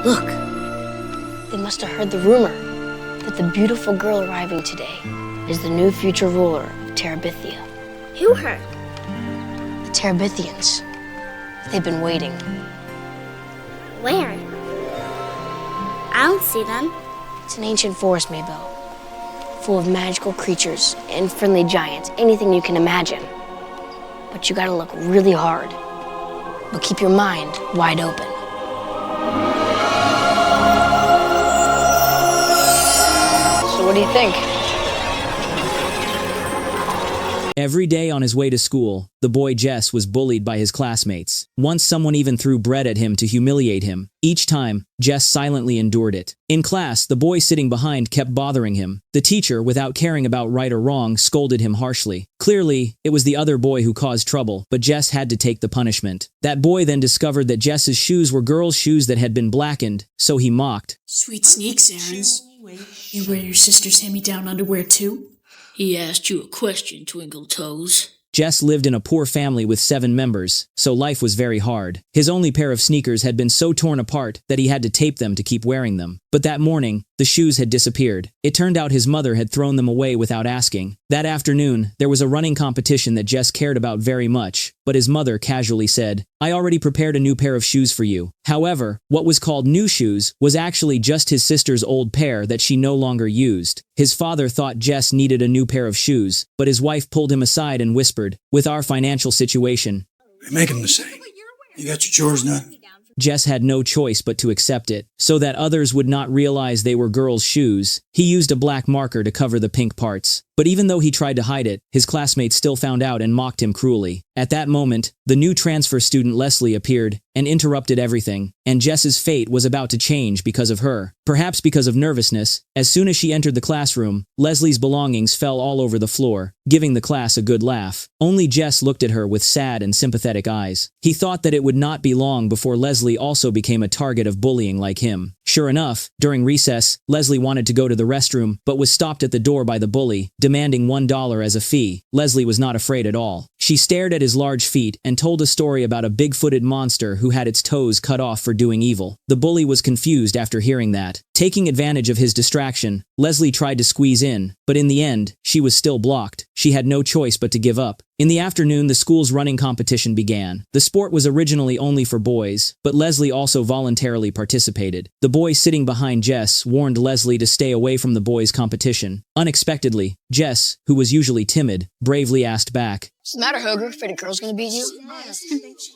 Look, they must have heard the rumor that the beautiful girl arriving today is the new future ruler of Terabithia. Who heard? The Terabithians. They've been waiting. Where? I don't see them. It's an ancient forest, Maybell, full of magical creatures and friendly giants, anything you can imagine. But you gotta look really hard. But keep your mind wide open. So what do you think? Every day on his way to school, the boy Jess was bullied by his classmates. Once someone even threw bread at him to humiliate him. Each time, Jess silently endured it. In class, the boy sitting behind kept bothering him. The teacher, without caring about right or wrong, scolded him harshly. Clearly, it was the other boy who caused trouble, but Jess had to take the punishment. That boy then discovered that Jess's shoes were girls' shoes that had been blackened, so he mocked. Sweet sneaks, Aarons. You wear your sister's hand-me-down underwear too? He asked you a question, Twinkle Toes. Jess lived in a poor family with 7 members, so life was very hard. His only pair of sneakers had been so torn apart that he had to tape them to keep wearing them. But that morning, the shoes had disappeared. It turned out his mother had thrown them away without asking. That afternoon, there was a running competition that Jess cared about very much, but his mother casually said, "I already prepared a new pair of shoes for you." However, what was called new shoes was actually just his sister's old pair that she no longer used. His father thought Jess needed a new pair of shoes, but his wife pulled him aside and whispered, "With our financial situation..." Make them the same. You got your chores done? Jess had no choice but to accept it, so that others would not realize they were girls' shoes. He used a black marker to cover the pink parts. But even though he tried to hide it, his classmates still found out and mocked him cruelly. At that moment, the new transfer student Leslie appeared and interrupted everything, and Jess's fate was about to change because of her. Perhaps because of nervousness, as soon as she entered the classroom, Leslie's belongings fell all over the floor, giving the class a good laugh. Only Jess looked at her with sad and sympathetic eyes. He thought that it would not be long before Leslie also became a target of bullying like him. Sure enough, during recess, Leslie wanted to go to the restroom, but was stopped at the door by the bully, demanding $1 as a fee. Leslie was not afraid at all. She stared at his large feet and told a story about a big-footed monster who had its toes cut off for doing evil. The bully was confused after hearing that. Taking advantage of his distraction, Leslie tried to squeeze in, but in the end, she was still blocked. She had no choice but to give up. In the afternoon, the school's running competition began. The sport was originally only for boys, but Leslie also voluntarily participated. The boy sitting behind Jess warned Leslie to stay away from the boys' competition. Unexpectedly, Jess, who was usually timid, bravely asked back, What's the matter, Hoger? Afraid a girl's gonna beat you?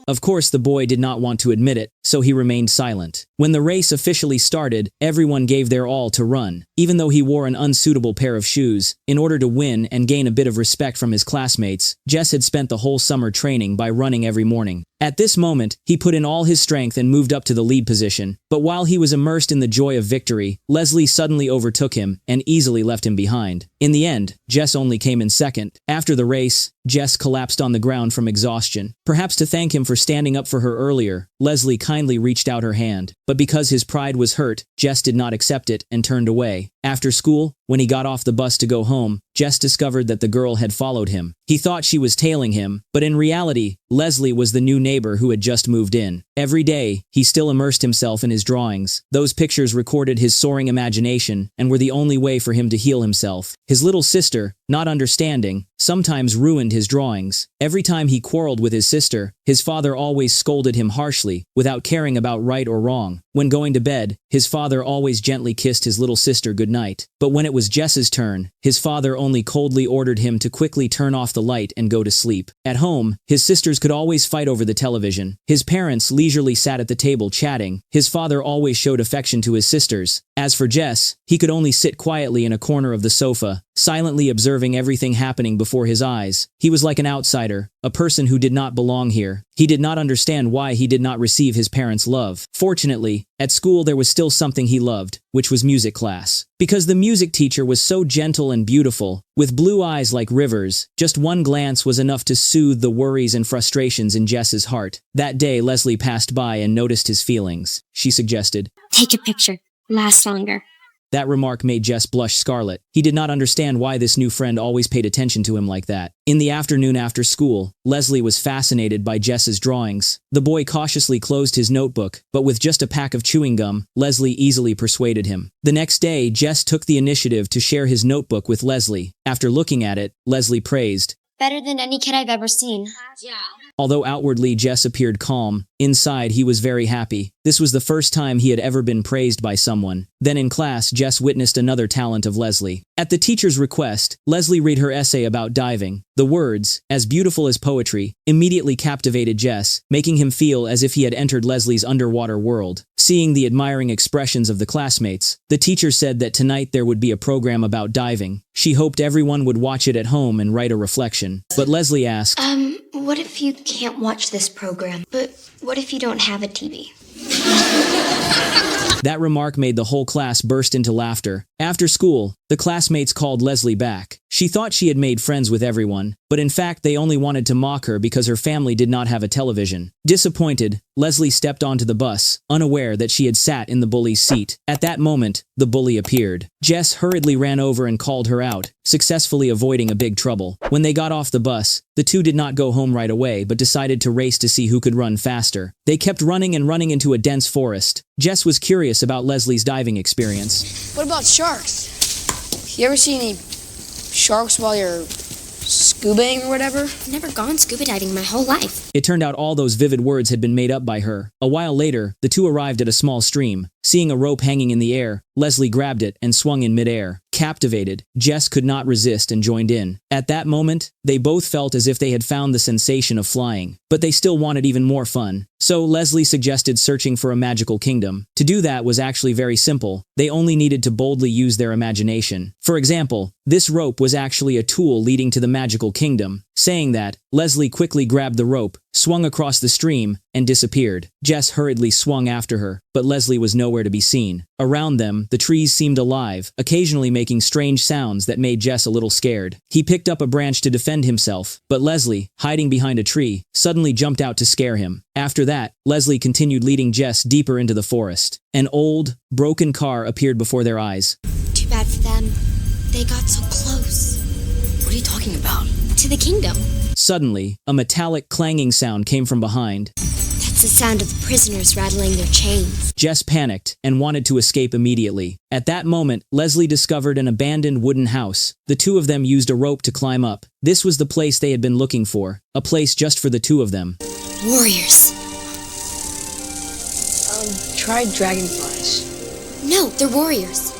Of course, the boy did not want to admit it, so he remained silent. When the race officially started, everyone gave their all to run. Even though he wore an unsuitable pair of shoes, in order to win and gain a bit of respect from his classmates, Jess had spent the whole summer training by running every morning. At this moment, he put in all his strength and moved up to the lead position. But while he was immersed in the joy of victory, Leslie suddenly overtook him and easily left him behind. In the end, Jess only came in second. After the race, Jess collapsed on the ground from exhaustion. Perhaps to thank him for standing up for her earlier, Leslie kindly reached out her hand. But because his pride was hurt, Jess did not accept it and turned away. After school, when he got off the bus to go home, Jess discovered that the girl had followed him. He thought she was tailing him, but in reality, Leslie was the new neighbor who had just moved in. Every day, he still immersed himself in his drawings. Those pictures recorded his soaring imagination and were the only way for him to heal himself. His little sister, not understanding, sometimes ruined his drawings. Every time he quarreled with his sister, his father always scolded him harshly, without caring about right or wrong. When going to bed, his father always gently kissed his little sister goodnight. But when it was Jess's turn, his father only coldly ordered him to quickly turn off the light and go to sleep. At home, his sisters could always fight over the television. His parents leisurely sat at the table chatting. His father always showed affection to his sisters. As for Jess, he could only sit quietly in a corner of the sofa, silently observing everything happening before his eyes. He was like an outsider, a person who did not belong here. He did not understand why he did not receive his parents' love. Fortunately, at school there was still something he loved, which was music class. Because the music teacher was so gentle and beautiful, with blue eyes like rivers, just one glance was enough to soothe the worries and frustrations in Jess's heart. That day, Leslie passed by and noticed his feelings. She suggested, Take a picture. Last longer. That remark made Jess blush scarlet. He did not understand why this new friend always paid attention to him like that. In the afternoon after school, Leslie was fascinated by Jess's drawings. The boy cautiously closed his notebook, but with just a pack of chewing gum, Leslie easily persuaded him. The next day, Jess took the initiative to share his notebook with Leslie. After looking at it, Leslie praised, "Better than any kid I've ever seen." Although outwardly Jess appeared calm, inside he was very happy. This was the first time he had ever been praised by someone. Then in class, Jess witnessed another talent of Leslie. At the teacher's request, Leslie read her essay about diving. The words, as beautiful as poetry, immediately captivated Jess, making him feel as if he had entered Leslie's underwater world. Seeing the admiring expressions of the classmates, the teacher said that tonight there would be a program about diving. She hoped everyone would watch it at home and write a reflection. But Leslie asked, What if you can't watch this program? But what if you don't have a TV? That remark made the whole class burst into laughter. After school, the classmates called Leslie back. She thought she had made friends with everyone, but in fact they only wanted to mock her because her family did not have a television. Disappointed, Leslie stepped onto the bus, unaware that she had sat in the bully's seat. At that moment, the bully appeared. Jess hurriedly ran over and called her out, successfully avoiding a big trouble. When they got off the bus, the two did not go home right away but decided to race to see who could run faster. They kept running and running into a dense forest. Jess was curious about Leslie's diving experience. What about sharks? You ever see any sharks while you're scubaing or whatever? I've never gone scuba diving my whole life. It turned out all those vivid words had been made up by her. A while later, the two arrived at a small stream. Seeing a rope hanging in the air, Leslie grabbed it and swung in midair. Captivated, Jess could not resist and joined in. At that moment, they both felt as if they had found the sensation of flying, but they still wanted even more fun. So Leslie suggested searching for a magical kingdom. To do that was actually very simple. They only needed to boldly use their imagination. For example, this rope was actually a tool leading to the magical kingdom. Saying that, Leslie quickly grabbed the rope, swung across the stream, and disappeared. Jess hurriedly swung after her, but Leslie was nowhere to be seen. Around them, the trees seemed alive, occasionally making strange sounds that made Jess a little scared. He picked up a branch to defend himself, but Leslie, hiding behind a tree, suddenly jumped out to scare him. After that, Leslie continued leading Jess deeper into the forest. An old, broken car appeared before their eyes. Too bad for them. They got so close. What are you talking about? To the kingdom. Suddenly, a metallic clanging sound came from behind. That's the sound of the prisoners rattling their chains. Jess panicked and wanted to escape immediately. At that moment, Leslie discovered an abandoned wooden house. The two of them used a rope to climb up. This was the place they had been looking for, a place just for the two of them. Warriors. Try dragonflies. No, they're warriors.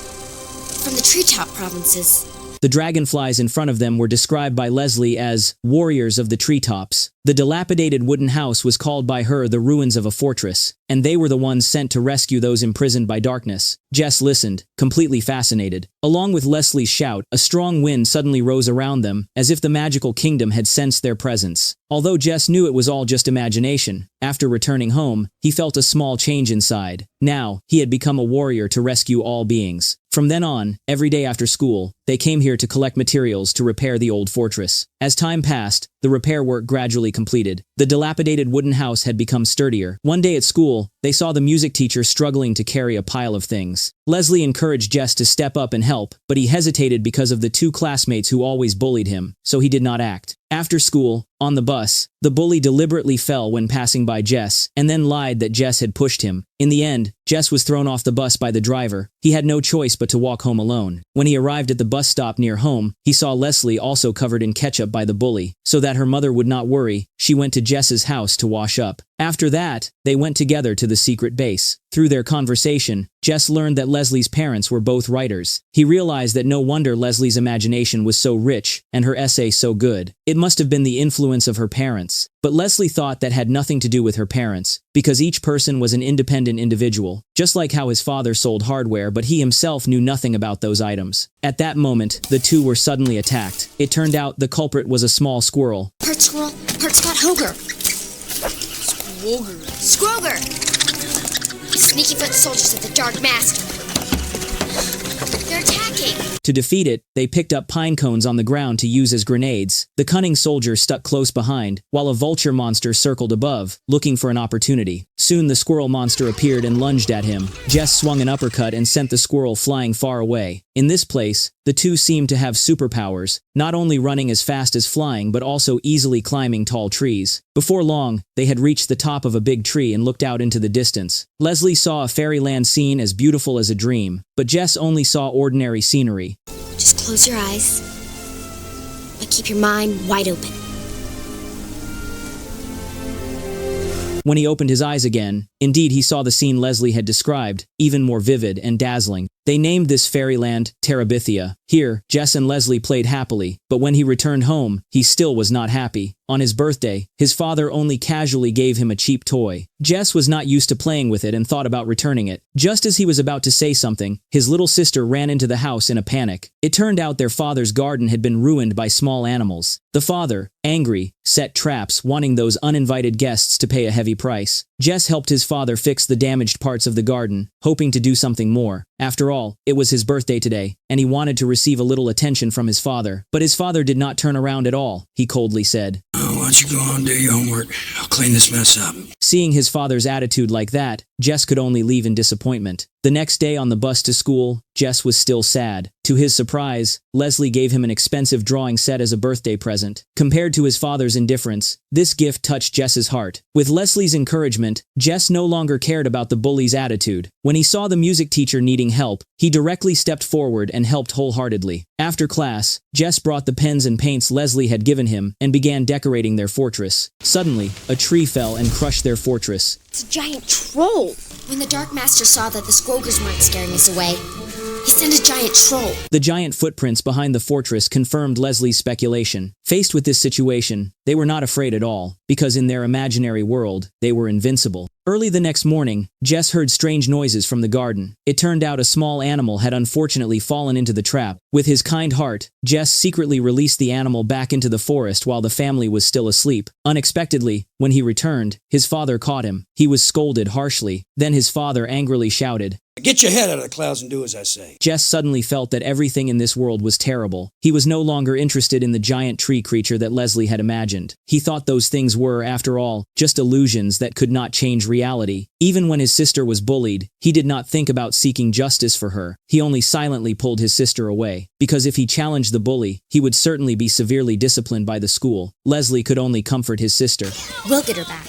From the treetop provinces. The dragonflies in front of them were described by Leslie as warriors of the treetops. The dilapidated wooden house was called by her the ruins of a fortress, and they were the ones sent to rescue those imprisoned by darkness. Jess listened, completely fascinated. Along with Leslie's shout, a strong wind suddenly rose around them, as if the magical kingdom had sensed their presence. Although Jess knew it was all just imagination, after returning home, he felt a small change inside. Now, he had become a warrior to rescue all beings. From then on, every day after school, they came here to collect materials to repair the old fortress. As time passed, the repair work gradually completed. The dilapidated wooden house had become sturdier. One day at school, they saw the music teacher struggling to carry a pile of things. Leslie encouraged Jess to step up and help, but he hesitated because of the two classmates who always bullied him, so he did not act. After school, on the bus, the bully deliberately fell when passing by Jess, and then lied that Jess had pushed him. In the end, Jess was thrown off the bus by the driver. He had no choice but to walk home alone. When he arrived at the bus stop near home, he saw Leslie also covered in ketchup by the bully. So that her mother would not worry, she went to Jess's house to wash up. After that, they went together to the secret base. Through their conversation, Jess learned that Leslie's parents were both writers. He realized that no wonder Leslie's imagination was so rich and her essay so good. It must have been the influence of her parents. But Leslie thought that had nothing to do with her parents, because each person was an independent individual, just like how his father sold hardware but he himself knew nothing about those items. At that moment, the two were suddenly attacked. It turned out the culprit was a small squirrel. Part squirrel, part Scott Hoger. Scroger! Sneaky foot soldiers of the Dark Master. They're attacking! king. To defeat it, they picked up pine cones on the ground to use as grenades. The cunning soldier stuck close behind, while a vulture monster circled above, looking for an opportunity. Soon the squirrel monster appeared and lunged at him. Jess swung an uppercut and sent the squirrel flying far away. In this place, the two seemed to have superpowers, not only running as fast as flying but also easily climbing tall trees. Before long, they had reached the top of a big tree and looked out into the distance. Leslie saw a fairyland scene as beautiful as a dream, but Jess only saw ordinary scenery. Just close your eyes, but keep your mind wide open. When he opened his eyes again, indeed he saw the scene Leslie had described, even more vivid and dazzling. They named this fairyland Terabithia. Here, Jess and Leslie played happily, but when he returned home, he still was not happy. On his birthday, his father only casually gave him a cheap toy. Jess was not used to playing with it and thought about returning it. Just as he was about to say something, his little sister ran into the house in a panic. It turned out their father's garden had been ruined by small animals. The father, angry, set traps, wanting those uninvited guests to pay a heavy price. Jess helped his father fix the damaged parts of the garden, hoping to do something more. After all, it was his birthday today, and he wanted to receive a little attention from his father. But his father did not turn around at all, he coldly said. Why don't you go on and do your homework? I'll clean this mess up. Seeing his father's attitude like that, Jess could only leave in disappointment. The next day on the bus to school, Jess was still sad. To his surprise, Leslie gave him an expensive drawing set as a birthday present. Compared to his father's indifference, this gift touched Jess's heart. With Leslie's encouragement, Jess no longer cared about the bully's attitude. When he saw the music teacher needing help, he directly stepped forward and helped wholeheartedly. After class, Jess brought the pens and paints Leslie had given him and began decorating their fortress. Suddenly, a tree fell and crushed their fortress. It's a giant troll. When the Dark Master saw that the Squogers weren't scaring us away, he sent a giant troll. The giant footprints behind the fortress confirmed Leslie's speculation. Faced with this situation, they were not afraid at all, because in their imaginary world, they were invincible. Early the next morning, Jess heard strange noises from the garden. It turned out a small animal had unfortunately fallen into the trap. With his kind heart, Jess secretly released the animal back into the forest while the family was still asleep. Unexpectedly, when he returned, his father caught him. He was scolded harshly. Then his father angrily shouted, Get your head out of the clouds and do as I say. Jess suddenly felt that everything in this world was terrible. He was no longer interested in the giant tree creature that Leslie had imagined. He thought those things were, after all, just illusions that could not change reality. Even when his sister was bullied, he did not think about seeking justice for her. He only silently pulled his sister away. Because if he challenged the bully, he would certainly be severely disciplined by the school. Leslie could only comfort his sister. We'll get her back.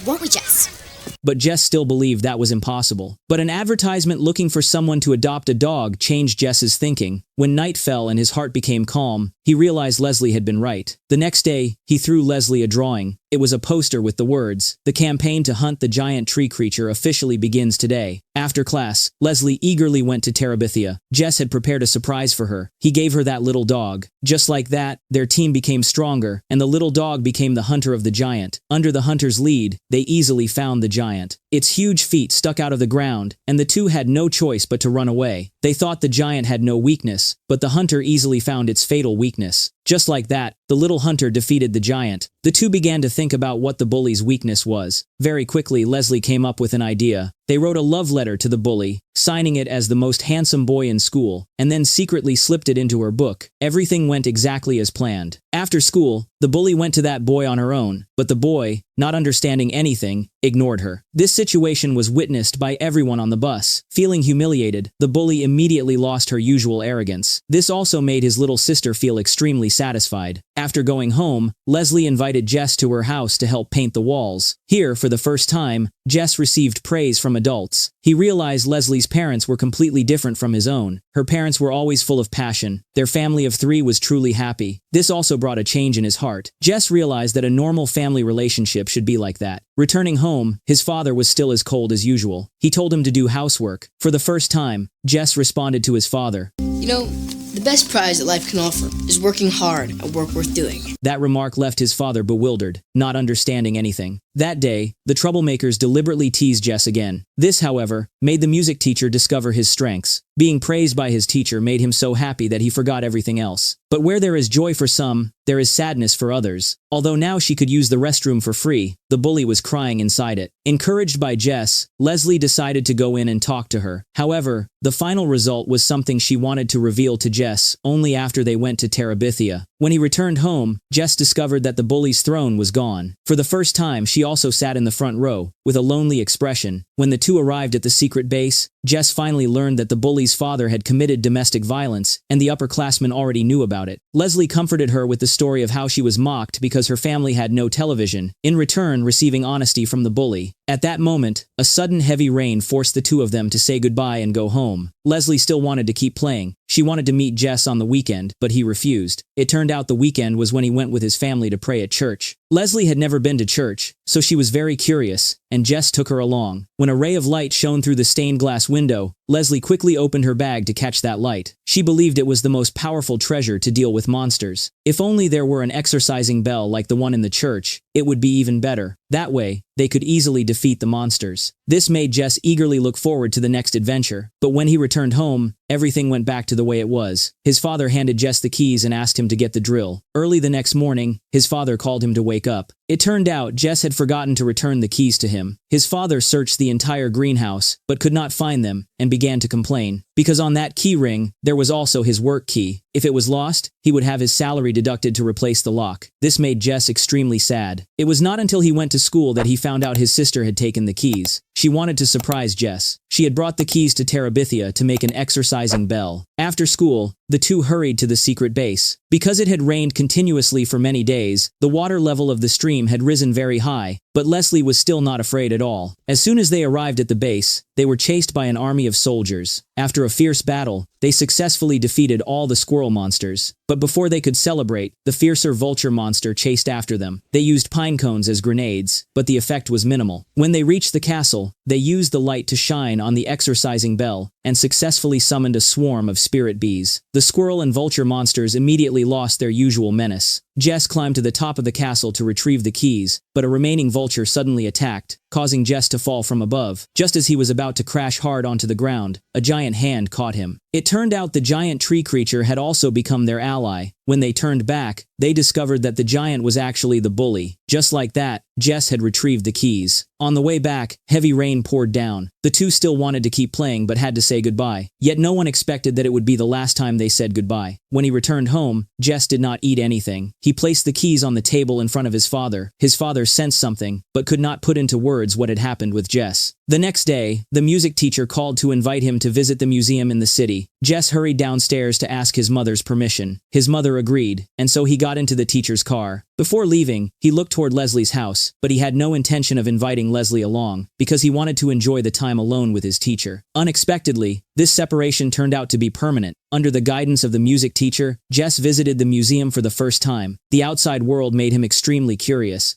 Won't we, Jess? But Jess still believed that was impossible. But an advertisement looking for someone to adopt a dog changed Jess's thinking. When night fell and his heart became calm, he realized Leslie had been right. The next day, he threw Leslie a drawing. It was a poster with the words, "The campaign to hunt the giant tree creature officially begins today." After class, Leslie eagerly went to Terabithia. Jess had prepared a surprise for her. He gave her that little dog. Just like that, their team became stronger, and the little dog became the hunter of the giant. Under the hunter's lead, they easily found the giant. Its huge feet stuck out of the ground, and the two had no choice but to run away. They thought the giant had no weakness, but the hunter easily found its fatal weakness. Just like that, the little hunter defeated the giant. The two began to think about what the bully's weakness was. Very quickly, Leslie came up with an idea. They wrote a love letter to the bully, signing it as the most handsome boy in school, and then secretly slipped it into her book. Everything went exactly as planned. After school, the bully went to that boy on her own, but the boy, not understanding anything, ignored her. This situation was witnessed by everyone on the bus. Feeling humiliated, the bully immediately lost her usual arrogance. This also made his little sister feel extremely satisfied. After going home, Leslie invited Jess to her house to help paint the walls. Here, for the first time, Jess received praise from adults. He realized Leslie's parents were completely different from his own. Her parents were always full of passion. Their family of 3 was truly happy. This also brought a change in his heart. Jess realized that a normal family relationship should be like that. Returning home, his father was still as cold as usual. He told him to do housework. For the first time, Jess responded to his father. You know, the best prize that life can offer is working hard at work worth doing. That remark left his father bewildered, not understanding anything. That day, the troublemakers deliberately teased Jess again. This, however, made the music teacher discover his strengths. Being praised by his teacher made him so happy that he forgot everything else. But where there is joy for some, there is sadness for others. Although now she could use the restroom for free, the bully was crying inside it. Encouraged by Jess, Leslie decided to go in and talk to her. However, the final result was something she wanted to reveal to Jess only after they went to Terabithia. When he returned home, Jess discovered that the bully's throne was gone. For the first time, she also sat in the front row, with a lonely expression. When the two arrived at the secret base, Jess finally learned that the bully's father had committed domestic violence, and the upperclassmen already knew about it. Leslie comforted her with the story of how she was mocked because her family had no television, in return receiving honesty from the bully. At that moment, a sudden heavy rain forced the two of them to say goodbye and go home. Leslie still wanted to keep playing. She wanted to meet Jess on the weekend, but he refused. It turned out the weekend was when he went with his family to pray at church. Leslie had never been to church, so she was very curious, and Jess took her along. When a ray of light shone through the stained glass window, Leslie quickly opened her bag to catch that light. She believed it was the most powerful treasure to deal with monsters. If only there were an exorcising bell like the one in the church, it would be even better. That way, they could easily defeat the monsters. This made Jess eagerly look forward to the next adventure. But when he returned home, everything went back to the way it was. His father handed Jess the keys and asked him to get the drill. Early the next morning, his father called him to wake up. It turned out Jess had forgotten to return the keys to him. His father searched the entire greenhouse, but could not find them, and began to complain. Because on that key ring, there was also his work key. If it was lost, he would have his salary deducted to replace the lock. This made Jess extremely sad. It was not until he went to school that he found out his sister had taken the keys. She wanted to surprise Jess. She had brought the keys to Terabithia to make an exorcising bell. After school, the two hurried to the secret base. Because it had rained continuously for many days, the water level of the stream had risen very high, but Leslie was still not afraid at all. As soon as they arrived at the base, they were chased by an army of soldiers. After a fierce battle, they successfully defeated all the squirrel monsters. But before they could celebrate, the fiercer vulture monster chased after them. They used pine cones as grenades, but the effect was minimal. When they reached the castle, they used the light to shine on the exorcising bell, and successfully summoned a swarm of spirit bees. The squirrel and vulture monsters immediately lost their usual menace. Jess climbed to the top of the castle to retrieve the keys, but a remaining vulture suddenly attacked, causing Jess to fall from above. Just as he was about to crash hard onto the ground, a giant hand caught him. It turned out the giant tree creature had also become their ally. When they turned back, they discovered that the giant was actually the bully. Just like that, Jess had retrieved the keys. On the way back, heavy rain poured down. The two still wanted to keep playing but had to say goodbye. Yet no one expected that it would be the last time they said goodbye. When he returned home, Jess did not eat anything. He placed the keys on the table in front of his father. His father sensed something, but could not put into words what had happened with Jess. The next day, the music teacher called to invite him to visit the museum in the city. Jess hurried downstairs to ask his mother's permission. His mother agreed, and so he got into the teacher's car. Before leaving, he looked toward Leslie's house, but he had no intention of inviting Leslie along, because he wanted to enjoy the time alone with his teacher. Unexpectedly, this separation turned out to be permanent. Under the guidance of the music teacher, Jess visited the museum for the first time. The outside world made him extremely curious.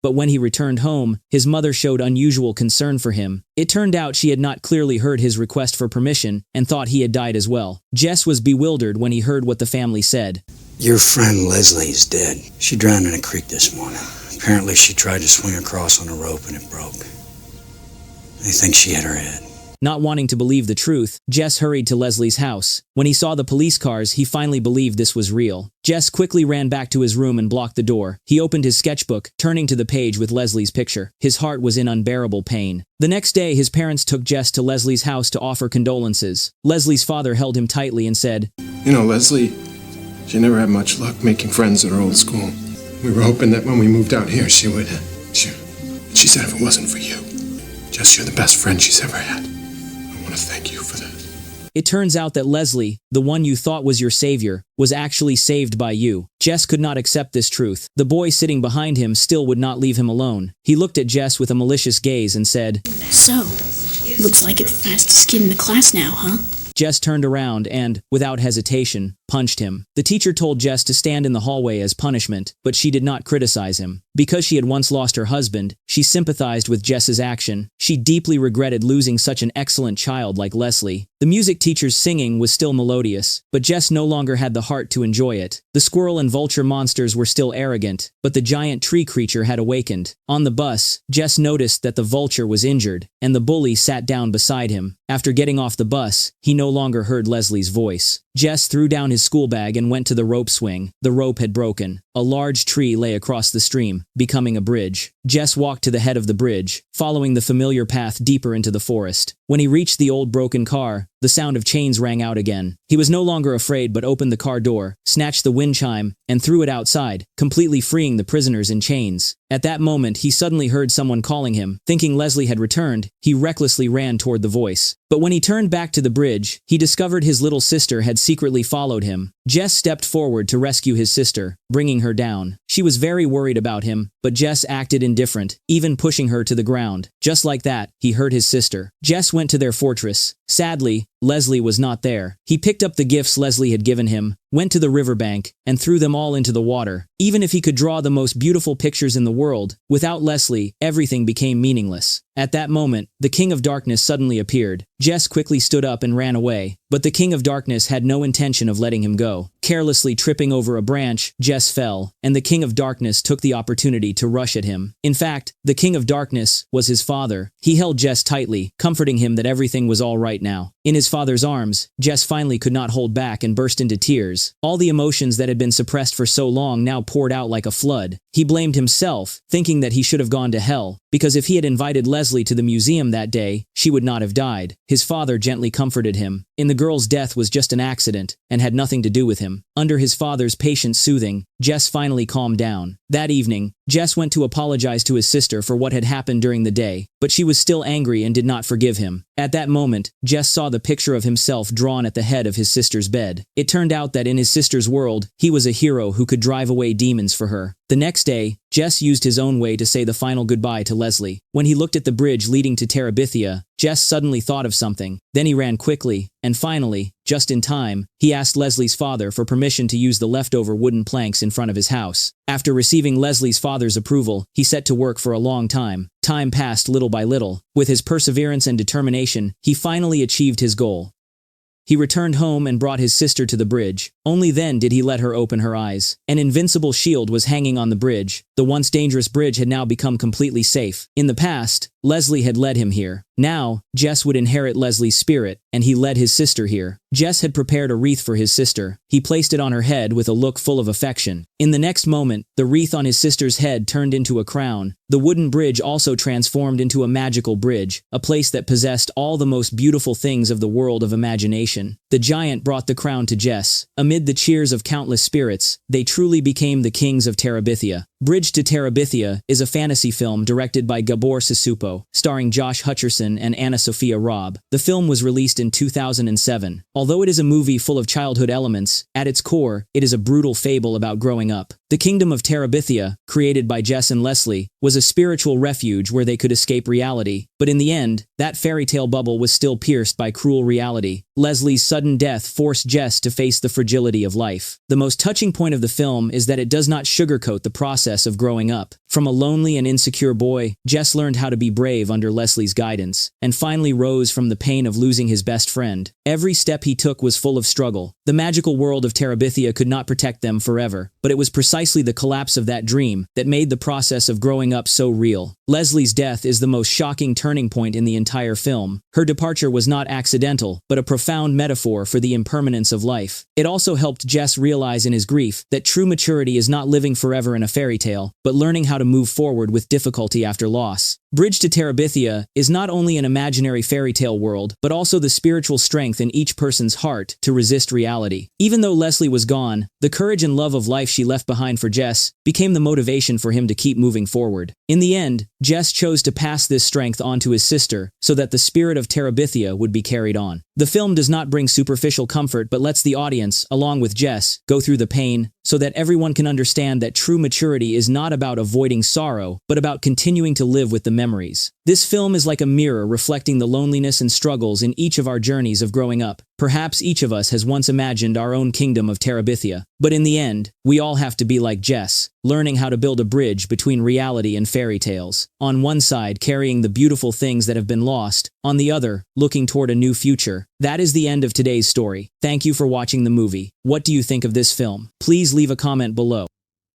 But when he returned home, his mother showed unusual concern for him. It turned out she had not clearly heard his request for permission and thought he had died as well. Jess was bewildered when he heard what the family said. Your friend Leslie is dead. She drowned in a creek this morning. Apparently she tried to swing across on a rope and it broke. They think she hit her head. Not wanting to believe the truth, Jess hurried to Leslie's house. When he saw the police cars, he finally believed this was real. Jess quickly ran back to his room and blocked the door. He opened his sketchbook, turning to the page with Leslie's picture. His heart was in unbearable pain. The next day, his parents took Jess to Leslie's house to offer condolences. Leslie's father held him tightly and said, You know, Leslie, she never had much luck making friends at her old school. We were hoping that when we moved out here, she would... She said if it wasn't for you, Jess, you're the best friend she's ever had. I want to thank you for that. It turns out that Leslie, the one you thought was your savior, was actually saved by you. Jess could not accept this truth. The boy sitting behind him still would not leave him alone. He looked at Jess with a malicious gaze and said, So, looks like it's the fastest kid in the class now, huh? Jess turned around and, without hesitation, punched him. The teacher told Jess to stand in the hallway as punishment, but she did not criticize him. Because she had once lost her husband, she sympathized with Jess's action. She deeply regretted losing such an excellent child like Leslie. The music teacher's singing was still melodious, but Jess no longer had the heart to enjoy it. The squirrel and vulture monsters were still arrogant, but the giant tree creature had awakened. On the bus, Jess noticed that the vulture was injured, and the bully sat down beside him. After getting off the bus, he no longer heard Leslie's voice. Jess threw down his school bag and went to the rope swing. The rope had broken. A large tree lay across the stream, becoming a bridge. Jess walked to the head of the bridge, following the familiar path deeper into the forest. When he reached the old broken car, the sound of chains rang out again. He was no longer afraid but opened the car door, snatched the wind chime, and threw it outside, completely freeing the prisoners in chains. At that moment, he suddenly heard someone calling him. Thinking Leslie had returned, he recklessly ran toward the voice. But when he turned back to the bridge, he discovered his little sister had secretly followed him. Jess stepped forward to rescue his sister, bringing her down. She was very worried about him, but Jess acted indifferent, even pushing her to the ground. Just like that, he hurt his sister. Jess went to their fortress. Sadly, Leslie was not there. He picked up the gifts Leslie had given him, went to the riverbank, and threw them all into the water. Even if he could draw the most beautiful pictures in the world, without Leslie, everything became meaningless. At that moment, the King of Darkness suddenly appeared. Jess quickly stood up and ran away, but the King of Darkness had no intention of letting him go. Carelessly tripping over a branch, Jess fell, and the King of Darkness took the opportunity to rush at him. In fact, the King of Darkness was his father. He held Jess tightly, comforting him that everything was all right now. In his father's arms, Jess finally could not hold back and burst into tears. All the emotions that had been suppressed for so long now poured out like a flood. He blamed himself, thinking that he should have gone to hell, because if he had invited Leslie to the museum that day, she would not have died. His father gently comforted him. The girl's death was just an accident, and had nothing to do with him. Under his father's patient soothing, Jess finally calmed down. That evening, Jess went to apologize to his sister for what had happened during the day, but she was still angry and did not forgive him. At that moment, Jess saw the picture of himself drawn at the head of his sister's bed. It turned out that in his sister's world, he was a hero who could drive away demons for her. The next day, Jess used his own way to say the final goodbye to Leslie. When he looked at the bridge leading to Terabithia, Jess suddenly thought of something. Then he ran quickly, and finally, just in time, he asked Leslie's father for permission to use the leftover wooden planks in front of his house. After receiving Leslie's father's approval, he set to work for a long time. Time passed little by little. With his perseverance and determination, he finally achieved his goal. He returned home and brought his sister to the bridge. Only then did he let her open her eyes. An invincible shield was hanging on the bridge. The once dangerous bridge had now become completely safe. In the past, Leslie had led him here. Now, Jess would inherit Leslie's spirit, and he led his sister here. Jess had prepared a wreath for his sister. He placed it on her head with a look full of affection. In the next moment, the wreath on his sister's head turned into a crown. The wooden bridge also transformed into a magical bridge, a place that possessed all the most beautiful things of the world of imagination. The giant brought the crown to Jess. Amid the cheers of countless spirits, they truly became the kings of Terabithia. Bridge to Terabithia is a fantasy film directed by Gabor Sisupo, starring Josh Hutcherson and Anna Sophia Robb. The film was released in 2007. Although it is a movie full of childhood elements, at its core, it is a brutal fable about growing up. The kingdom of Terabithia, created by Jess and Leslie, was a spiritual refuge where they could escape reality. But in the end, that fairy tale bubble was still pierced by cruel reality. Leslie's sudden death forced Jess to face the fragility of life. The most touching point of the film is that it does not sugarcoat the process of growing up. From a lonely and insecure boy, Jess learned how to be brave under Leslie's guidance, and finally rose from the pain of losing his best friend. Every step he took was full of struggle. The magical world of Terabithia could not protect them forever, but it was precisely the collapse of that dream that made the process of growing up so real. Leslie's death is the most shocking turning point in the entire film. Her departure was not accidental, but a profound metaphor for the impermanence of life. It also helped Jess realize in his grief that true maturity is not living forever in a fairy tale, but learning how to move forward with difficulty after loss. Bridge to Terabithia is not only an imaginary fairy tale world, but also the spiritual strength in each person's heart to resist reality. Even though Leslie was gone, the courage and love of life she left behind for Jess became the motivation for him to keep moving forward. In the end, Jess chose to pass this strength on to his sister so that the spirit of Terabithia would be carried on. The film does not bring superficial comfort but lets the audience, along with Jess, go through the pain so that everyone can understand that true maturity is not about avoiding sorrow, but about continuing to live with the memory memories. This film is like a mirror reflecting the loneliness and struggles in each of our journeys of growing up. Perhaps each of us has once imagined our own kingdom of Terabithia. But in the end, we all have to be like Jess, learning how to build a bridge between reality and fairy tales. On one side, carrying the beautiful things that have been lost. On the other, looking toward a new future. That is the end of today's story. Thank you for watching the movie. What do you think of this film? Please leave a comment below.